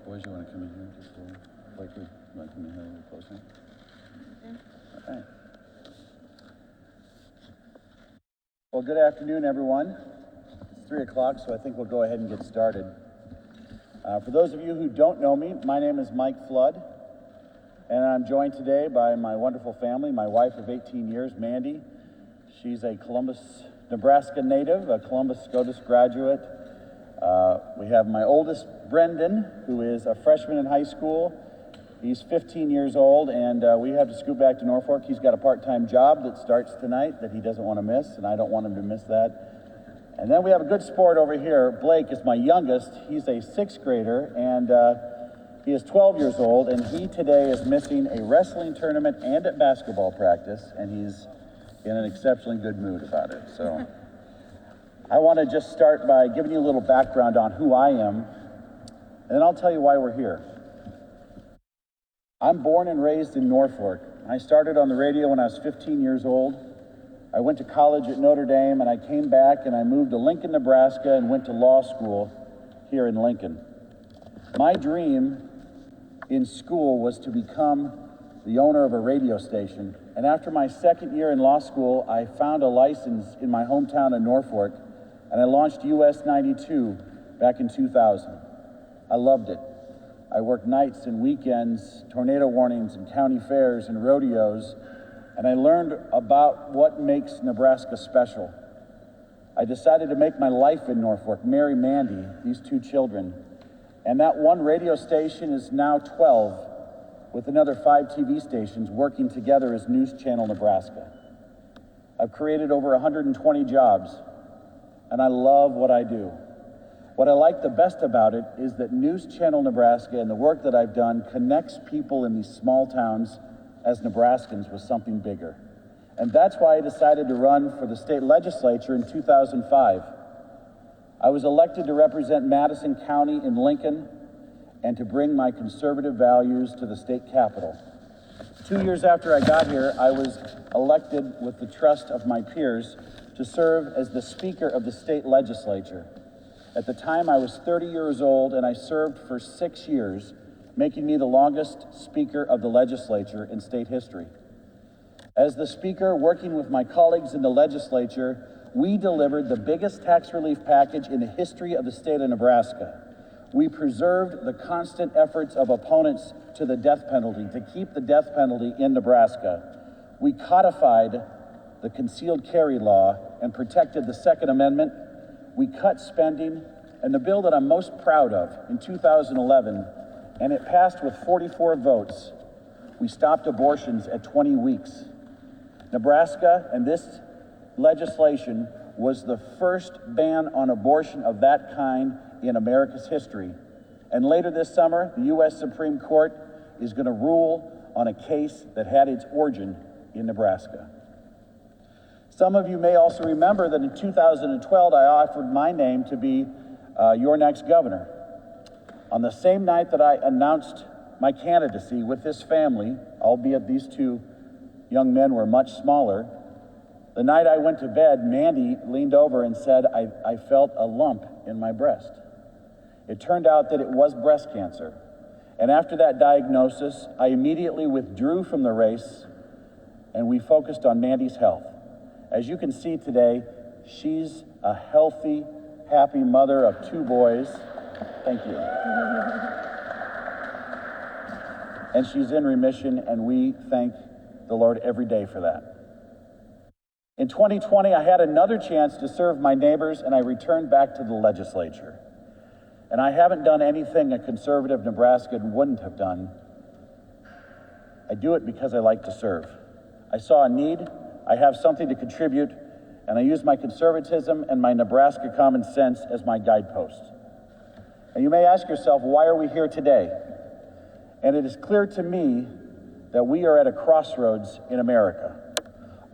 Boys, you want to come in here just Blake, you want to come in here a little closer? All right. Well, good afternoon, everyone. It's 3 o'clock, so I think we'll go ahead and get started. For those of you who don't know me, my name is Mike Flood, and I'm joined today by my wonderful family, my wife of 18 years, Mandy. She's a Columbus, Nebraska native, a Columbus SCOTUS graduate. We have my oldest, Brendan, who is a freshman in high school. He's 15 years old, and we have to scoot back to Norfolk. He's got a part-time job that starts tonight that he doesn't want to miss, and I don't want him to miss that. And then we have a good sport over here. Blake is my youngest. He's a 6th grader, and he is 12 years old, and he today is missing a wrestling tournament and a basketball practice, and he's in an exceptionally good mood about it. So I want to just start by giving you a little background on who I am, and then I'll tell you why we're here. I'm born and raised in Norfolk. I started on the radio when I was 15 years old. I went to college at Notre Dame, and I came back and I moved to Lincoln, Nebraska, and went to law school here in Lincoln. My dream in school was to become the owner of a radio station. And after my second year in law school, I found a license in my hometown of Norfolk, and I launched US 92 back in 2000. I loved it. I worked nights and weekends, tornado warnings and county fairs and rodeos, and I learned about what makes Nebraska special. I decided to make my life in Norfolk, marry Mandy, these 2 children, and that one radio station is now 12, with another 5 TV stations working together as News Channel Nebraska. I've created over 120 jobs, and I love what I do. What I like the best about it is that News Channel Nebraska and the work that I've done connects people in these small towns as Nebraskans with something bigger. And that's why I decided to run for the state legislature in 2005. I was elected to represent Madison County in Lincoln and to bring my conservative values to the state capitol. 2 years after I got here, I was elected with the trust of my peers to serve as the Speaker of the state legislature. At the time, I was 30 years old, and I served for 6 years, making me the longest Speaker of the legislature in state history. As the Speaker, working with my colleagues in the legislature, we delivered the biggest tax relief package in the history of the state of Nebraska. We preserved the constant efforts of opponents to the death penalty to keep the death penalty in Nebraska. We codified the concealed carry law and protected the Second Amendment. We cut spending, and the bill that I'm most proud of in 2011, and it passed with 44 votes, we stopped abortions at 20 weeks. Nebraska, and this legislation was the first ban on abortion of that kind in America's history. And later this summer, the U.S. Supreme Court is going to rule on a case that had its origin in Nebraska. Some of you may also remember that in 2012, I offered my name to be your next governor. On the same night that I announced my candidacy with this family, albeit these 2 young men were much smaller, the night I went to bed, Mandy leaned over and said, I felt a lump in my breast. It turned out that it was breast cancer. And after that diagnosis, I immediately withdrew from the race, and we focused on Mandy's health. As you can see today, she's a healthy, happy mother of 2 boys. Thank you. And she's in remission, and we thank the Lord every day for that. In 2020, I had another chance to serve my neighbors, and I returned back to the legislature. And I haven't done anything a conservative Nebraskan wouldn't have done. I do it because I like to serve. I saw a need, I have something to contribute, and I use my conservatism and my Nebraska common sense as my guidepost. And you may ask yourself, why are we here today? And it is clear to me that we are at a crossroads in America.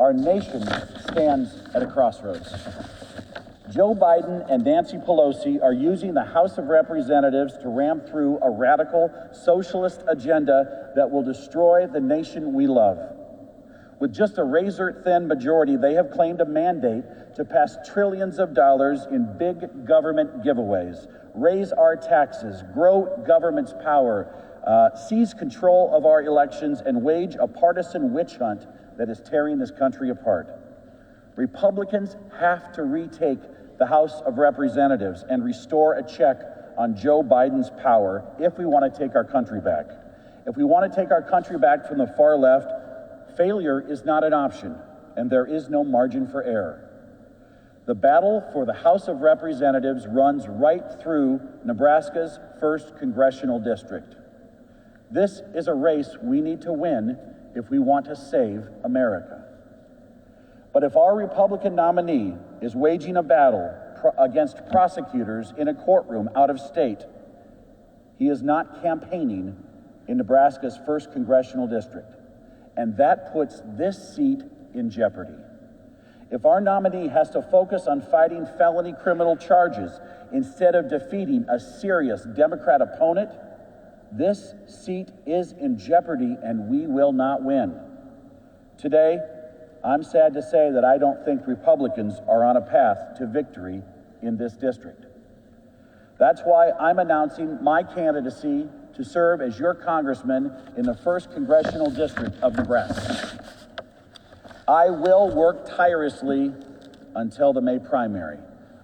Our nation stands at a crossroads. Joe Biden and Nancy Pelosi are using the House of Representatives to ram through a radical socialist agenda that will destroy the nation we love. With just a razor-thin majority, they have claimed a mandate to pass trillions of dollars in big government giveaways, raise our taxes, grow government's power, seize control of our elections, and wage a partisan witch hunt that is tearing this country apart. Republicans have to retake the House of Representatives and restore a check on Joe Biden's power if we want to take our country back. If we want to take our country back from the far left, failure is not an option, and there is no margin for error. The battle for the House of Representatives runs right through Nebraska's 1st Congressional District. This is a race we need to win if we want to save America. But if our Republican nominee is waging a battle against prosecutors in a courtroom out of state, he is not campaigning in Nebraska's 1st Congressional District, and that puts this seat in jeopardy. If our nominee has to focus on fighting felony criminal charges instead of defeating a serious Democrat opponent, this seat is in jeopardy and we will not win. Today, I'm sad to say that I don't think Republicans are on a path to victory in this district. That's why I'm announcing my candidacy to serve as your congressman in the 1st Congressional District of Nebraska. I will work tirelessly until the May primary.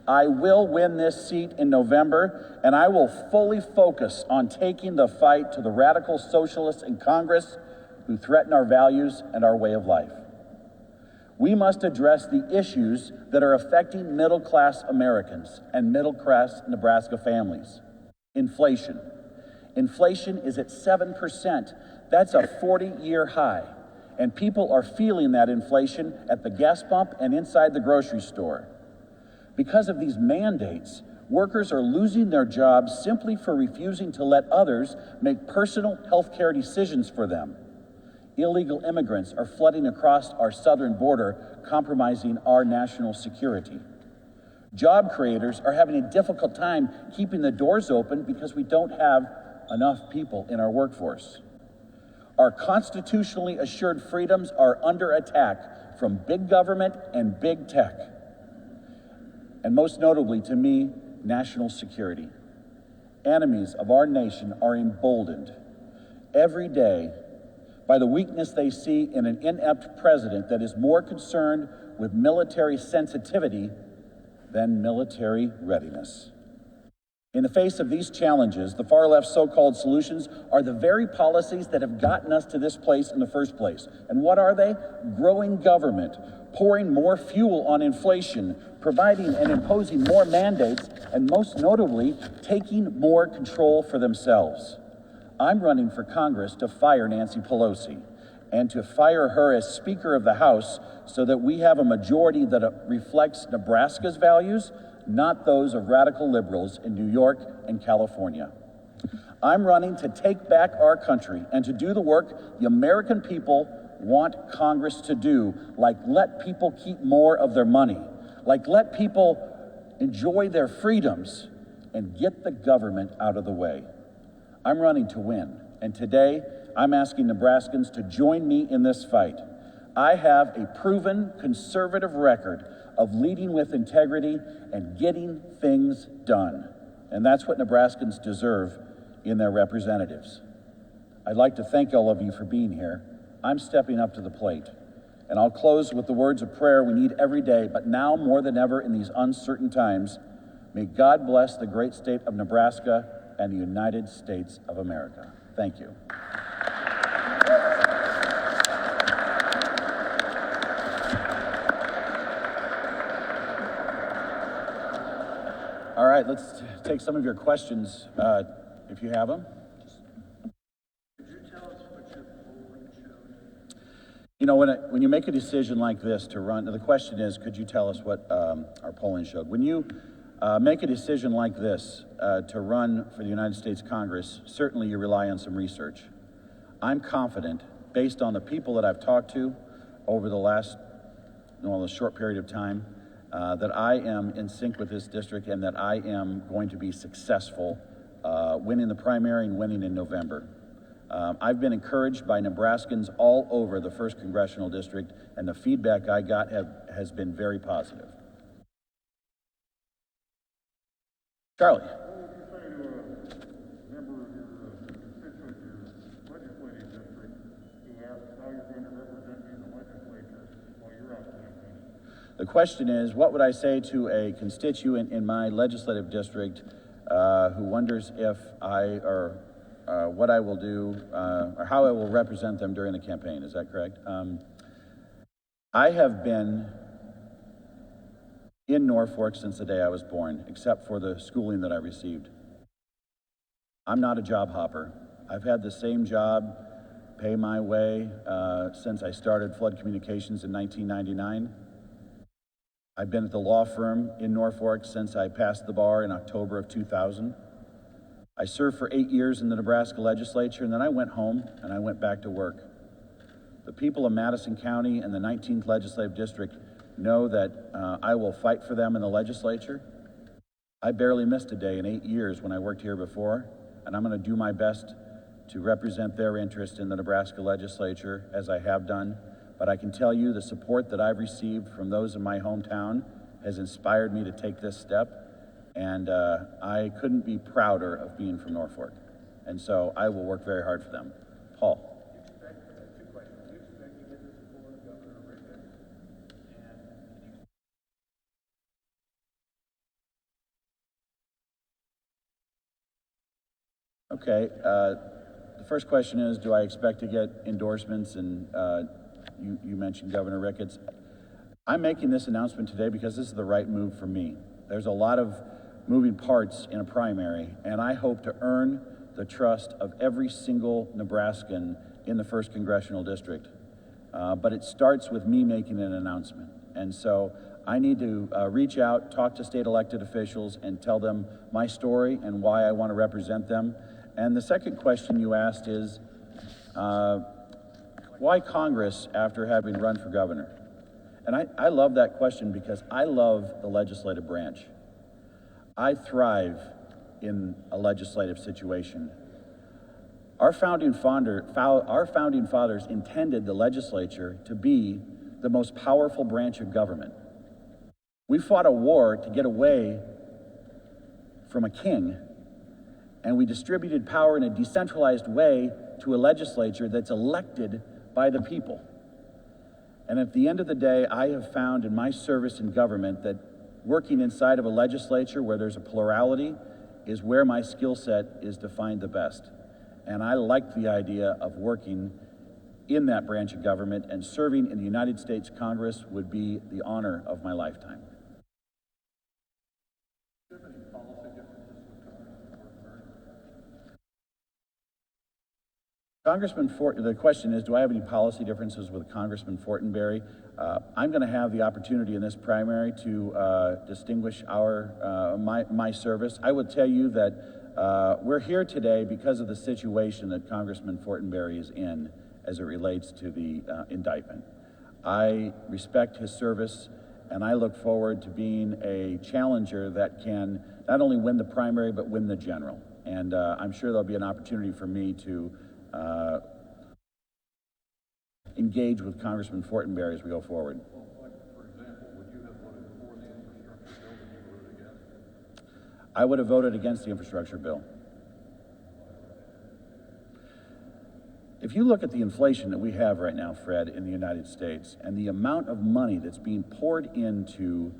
I will win this seat in November, and I will fully focus on taking the fight to the radical socialists in Congress who threaten our values and our way of life. We must address the issues that are affecting middle-class Americans and middle-class Nebraska families. Inflation. Inflation is at 7%. That's a 40-year high. And people are feeling that inflation at the gas pump and inside the grocery store. Because of these mandates, workers are losing their jobs simply for refusing to let others make personal health care decisions for them. Illegal immigrants are flooding across our southern border, compromising our national security. Job creators are having a difficult time keeping the doors open because we don't have enough people in our workforce. Our constitutionally assured freedoms are under attack from big government and big tech. And most notably to me, national security. Enemies of our nation are emboldened every day by the weakness they see in an inept president that is more concerned with military sensitivity than military readiness. In the face of these challenges, the far left's so-called solutions are the very policies that have gotten us to this place in the first place. And what are they? Growing government, pouring more fuel on inflation, providing and imposing more mandates, and most notably, taking more control for themselves. I'm running for Congress to fire Nancy Pelosi and to fire her as Speaker of the House so that we have a majority that reflects Nebraska's values, not those of radical liberals in New York and California. I'm running to take back our country and to do the work the American people want Congress to do, like let people keep more of their money, like let people enjoy their freedoms and get the government out of the way. I'm running to win, and today I'm asking Nebraskans to join me in this fight. I have a proven conservative record of leading with integrity and getting things done. And that's what Nebraskans deserve in their representatives. I'd like to thank all of you for being here. I'm stepping up to the plate. And I'll close with the words of prayer we need every day, but now more than ever in these uncertain times, may God bless the great state of Nebraska and the United States of America. Thank you. All right, let's take some of your questions, if you have them. Could you tell us what your polling showed? You know, when you make a decision like this to run, the question is, could you tell us what our polling showed? When you make a decision like this to run for the United States Congress, certainly you rely on some research. I'm confident, based on the people that I've talked to over the last, a short period of time, that I am in sync with this district and that I am going to be successful winning the primary and winning in November. I've been encouraged by Nebraskans all over the 1st Congressional District, and the feedback I got has been very positive. Charlie. What would you The question is, what would I say to a constituent in my legislative district who wonders if what I will do or how I will represent them during the campaign? Is that correct? I have been in Norfolk since the day I was born, except for the schooling that I received. I'm not a job hopper. I've had the same job, pay my way, since I started Flood Communications in 1999. I've been at the law firm in Norfolk since I passed the bar in October of 2000. I served for 8 years in the Nebraska legislature, and then I went home and I went back to work. The people of Madison County and the 19th Legislative District know that I will fight for them in the legislature. I barely missed a day in 8 years when I worked here before, and I'm going to do my best to represent their interest in the Nebraska legislature as I have done. But I can tell you the support that I've received from those in my hometown has inspired me to take this step, and I couldn't be prouder of being from Norfolk. And so I will work very hard for them. Paul. Two questions. Do you expect to get the support of Governor Ricketts? Okay, the first question is, do I expect to get endorsements? And you mentioned Governor Ricketts. I'm making this announcement today because this is the right move for me. There's a lot of moving parts in a primary, and I hope to earn the trust of every single Nebraskan in the 1st Congressional District. But it starts with me making an announcement. And so I need to reach out, talk to state elected officials, and tell them my story and why I want to represent them. And the second question you asked is, why Congress after having run for governor? And I love that question because I love the legislative branch. I thrive in a legislative situation. Our founding fathers intended the legislature to be the most powerful branch of government. We fought a war to get away from a king, and we distributed power in a decentralized way to a legislature that's elected by the people. And at the end of the day, I have found in my service in government that working inside of a legislature where there's a plurality is where my skill set is defined the best. And I like the idea of working in that branch of government, and serving in the United States Congress would be the honor of my lifetime. Do you have any policy differences with Congressman the question is, do I have any policy differences with Congressman Fortenberry? I'm going to have the opportunity in this primary to distinguish my service. I would tell you that we're here today because of the situation that Congressman Fortenberry is in as it relates to the indictment. I respect his service, and I look forward to being a challenger that can not only win the primary, but win the general. And I'm sure there'll be an opportunity for me to engage with Congressman Fortenberry as we go forward. Well, like, for example, would you have voted for the infrastructure bill and you voted against? I would have voted against the infrastructure bill. If you look at the inflation that we have right now, Fred, in the United States, and the amount of money that's being poured into,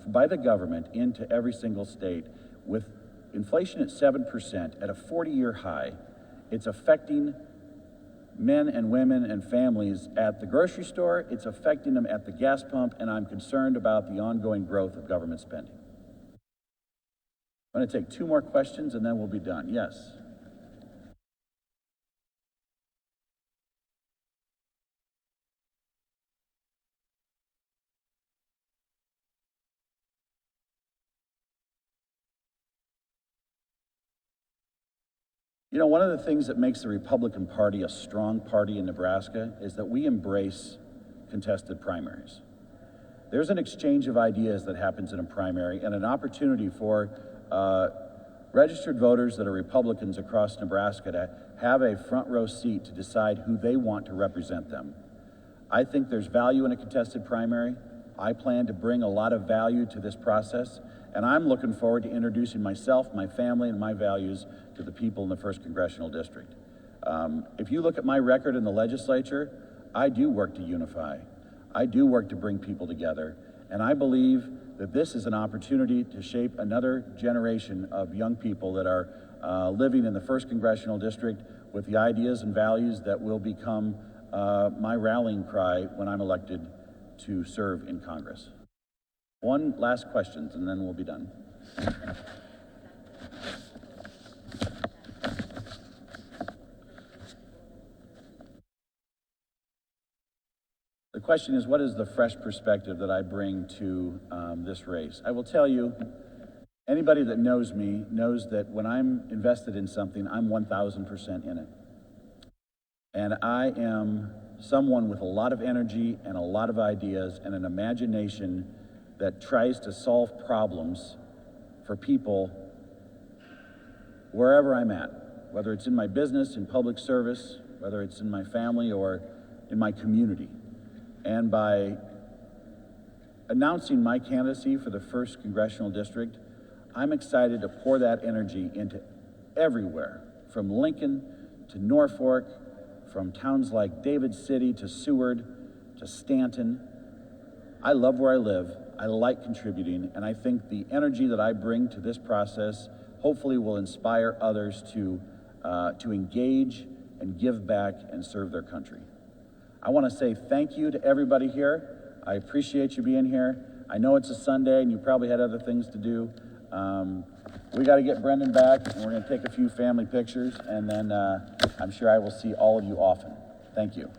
by the government into every single state, with inflation at 7% at a 40-year high, it's affecting men and women and families at the grocery store, it's affecting them at the gas pump, and I'm concerned about the ongoing growth of government spending. I'm going to take 2 more questions and then we'll be done. Yes. You know, one of the things that makes the Republican Party a strong party in Nebraska is that we embrace contested primaries. There's an exchange of ideas that happens in a primary, and an opportunity for registered voters that are Republicans across Nebraska to have a front row seat to decide who they want to represent them. I think there's value in a contested primary. I plan to bring a lot of value to this process, and I'm looking forward to introducing myself, my family, and my values to the people in the 1st Congressional District. If you look at my record in the legislature, I do work to unify. I do work to bring people together. And I believe that this is an opportunity to shape another generation of young people that are living in the 1st Congressional District with the ideas and values that will become my rallying cry when I'm elected to serve in Congress. One last question, and then we'll be done. The question is, what is the fresh perspective that I bring to this race? I will tell you, anybody that knows me knows that when I'm invested in something, I'm 1,000% in it. And I am someone with a lot of energy and a lot of ideas and an imagination that tries to solve problems for people wherever I'm at, whether it's in my business, in public service, whether it's in my family or in my community. And by announcing my candidacy for the 1st Congressional District, I'm excited to pour that energy into everywhere, from Lincoln to Norfolk, from towns like David City to Seward to Stanton. I love where I live. I like contributing, and I think the energy that I bring to this process hopefully will inspire others to engage and give back and serve their country. I want to say thank you to everybody here. I appreciate you being here. I know it's a Sunday and you probably had other things to do. We got to get Brendan back, and we're going to take a few family pictures, and then I'm sure I will see all of you often. Thank you.